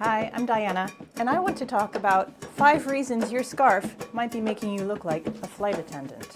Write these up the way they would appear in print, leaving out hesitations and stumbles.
Hi, I'm Diana, and I want to talk about 5 reasons your scarf might be making you look like a flight attendant.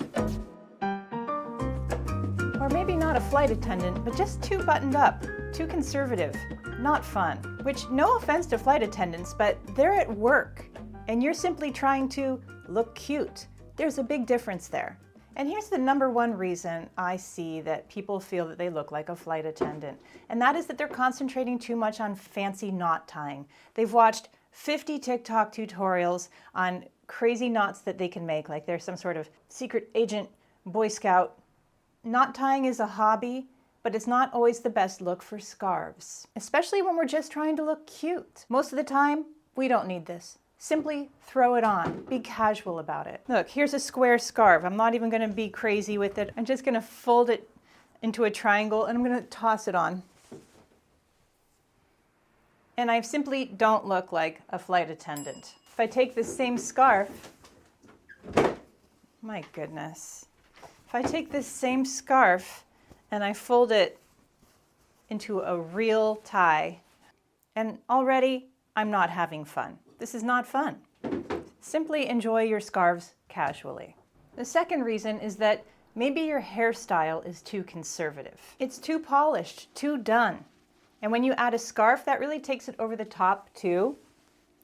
Or maybe not a flight attendant, but just too buttoned up, too conservative, not fun. Which, no offense to flight attendants, but they're at work, and you're simply trying to look cute. There's a big difference there. And here's the number one reason I see that people feel that they look like a flight attendant, and that is that they're concentrating too much on fancy knot tying. They've watched 50 TikTok tutorials on crazy knots that they can make, like they're some sort of secret agent Boy Scout. Knot tying is a hobby, but it's not always the best look for scarves, especially when we're just trying to look cute. Most of the time, we don't need this. Simply throw it on. Be casual about it. Look, here's a square scarf. I'm not even going to be crazy with it. I'm just going to fold it into a triangle and I'm going to toss it on. And I simply don't look like a flight attendant. If I take this same scarf, my goodness. If I take this same scarf and I fold it into a real tie, and already I'm not having fun. This is not fun. Simply enjoy your scarves casually. The second reason is that maybe your hairstyle is too conservative. It's too polished, too done. And when you add a scarf, that really takes it over the top to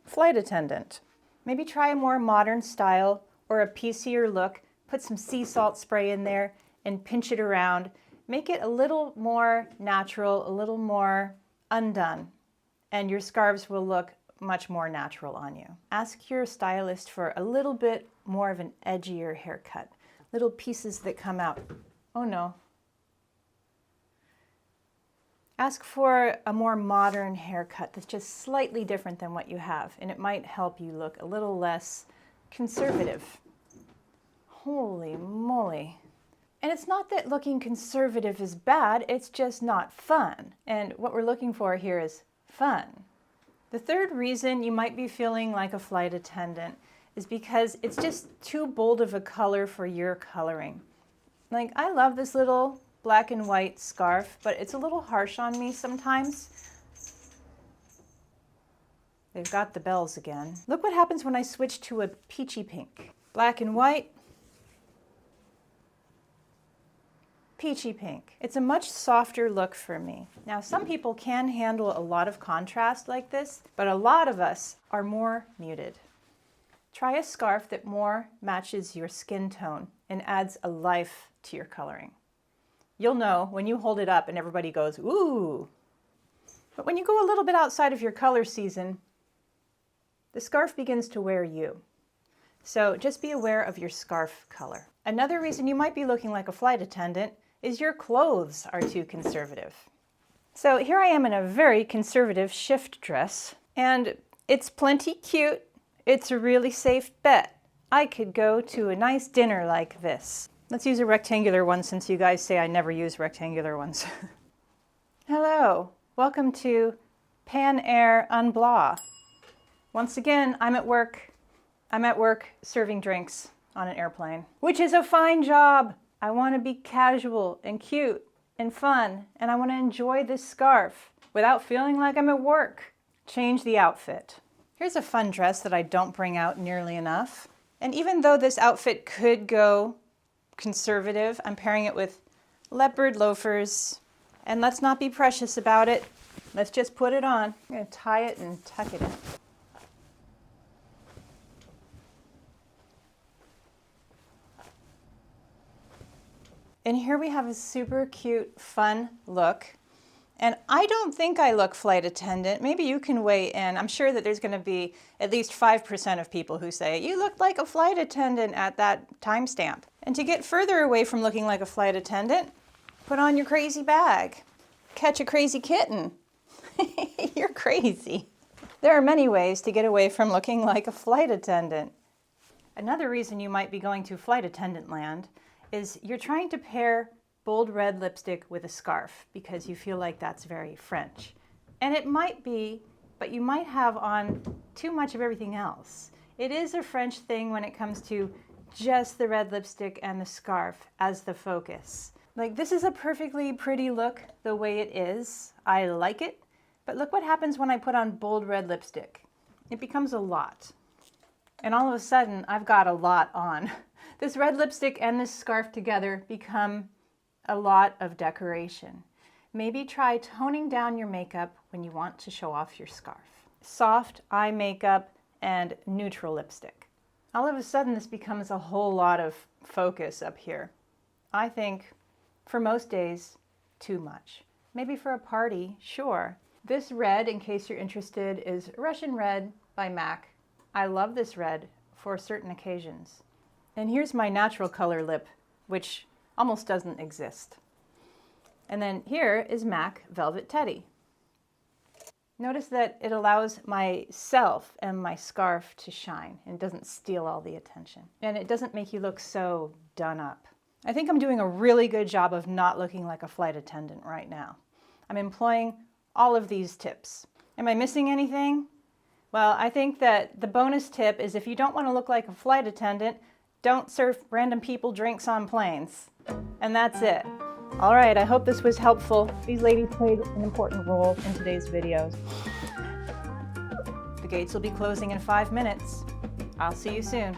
flight attendant. Maybe try a more modern style or a piecier look. Put some sea salt spray in there and pinch it around. Make it a little more natural, a little more undone, and your scarves will look much more natural on you. Ask your stylist for a little bit more of an edgier haircut. Little pieces that come out. Oh no. Ask for a more modern haircut that's just slightly different than what you have, and it might help you look a little less conservative. Holy moly. And it's not that looking conservative is bad, it's just not fun. And what we're looking for here is fun. The third reason you might be feeling like a flight attendant is because it's just too bold of a color for your coloring. Like, I love this little black and white scarf, but it's a little harsh on me sometimes. They've got the bells again. Look what happens when I switch to a peachy pink. Black and white, peachy pink. It's a much softer look for me. Now, some people can handle a lot of contrast like this, but a lot of us are more muted. Try a scarf that more matches your skin tone and adds a life to your coloring. You'll know when you hold it up and everybody goes, ooh. But when you go a little bit outside of your color season, the scarf begins to wear you. So just be aware of your scarf color. Another reason you might be looking like a flight attendant is your clothes are too conservative. So here I am in a very conservative shift dress, and it's plenty cute. It's a really safe bet. I could go to a nice dinner like this. Let's use a rectangular one since you guys say I never use rectangular ones. Hello, welcome to Pan Air Unblah. Once again, I'm at work serving drinks on an airplane, which is a fine job. I want to be casual and cute and fun, and I want to enjoy this scarf without feeling like I'm at work. Change the outfit. Here's a fun dress that I don't bring out nearly enough. And even though this outfit could go conservative, I'm pairing it with leopard loafers. And let's not be precious about it. Let's just put it on. I'm going to tie it and tuck it in. And here we have a super cute, fun look. And I don't think I look flight attendant. Maybe you can weigh in. I'm sure that there's going to be at least 5% of people who say, you look like a flight attendant at that timestamp. And to get further away from looking like a flight attendant, put on your crazy bag. Catch a crazy kitten. You're crazy. There are many ways to get away from looking like a flight attendant. Another reason you might be going to flight attendant land is you're trying to pair bold red lipstick with a scarf because you feel like that's very French. And it might be, but you might have on too much of everything else. It is a French thing when it comes to just the red lipstick and the scarf as the focus. Like, this is a perfectly pretty look the way it is. I like it, But look what happens when I put on bold red lipstick. It becomes a lot. And all of a sudden, I've got a lot on. This red lipstick and this scarf together become a lot of decoration. Maybe try toning down your makeup when you want to show off your scarf. Soft eye makeup and neutral lipstick. All of a sudden, this becomes a whole lot of focus up here. I think for most days, too much. Maybe for a party, sure. This red, in case you're interested, is Russian Red by MAC. I love this red for certain occasions. And here's my natural color lip, which almost doesn't exist. And then here is MAC Velvet Teddy. Notice that it allows myself and my scarf to shine and doesn't steal all the attention. And it doesn't make you look so done up. I think I'm doing a really good job of not looking like a flight attendant right now. I'm employing all of these tips. Am I missing anything? Well, I think that the bonus tip is if you don't want to look like a flight attendant, don't serve random people drinks on planes. And that's it. All right, I hope this was helpful. These ladies played an important role in today's videos. The gates will be closing in 5 minutes. I'll see you soon.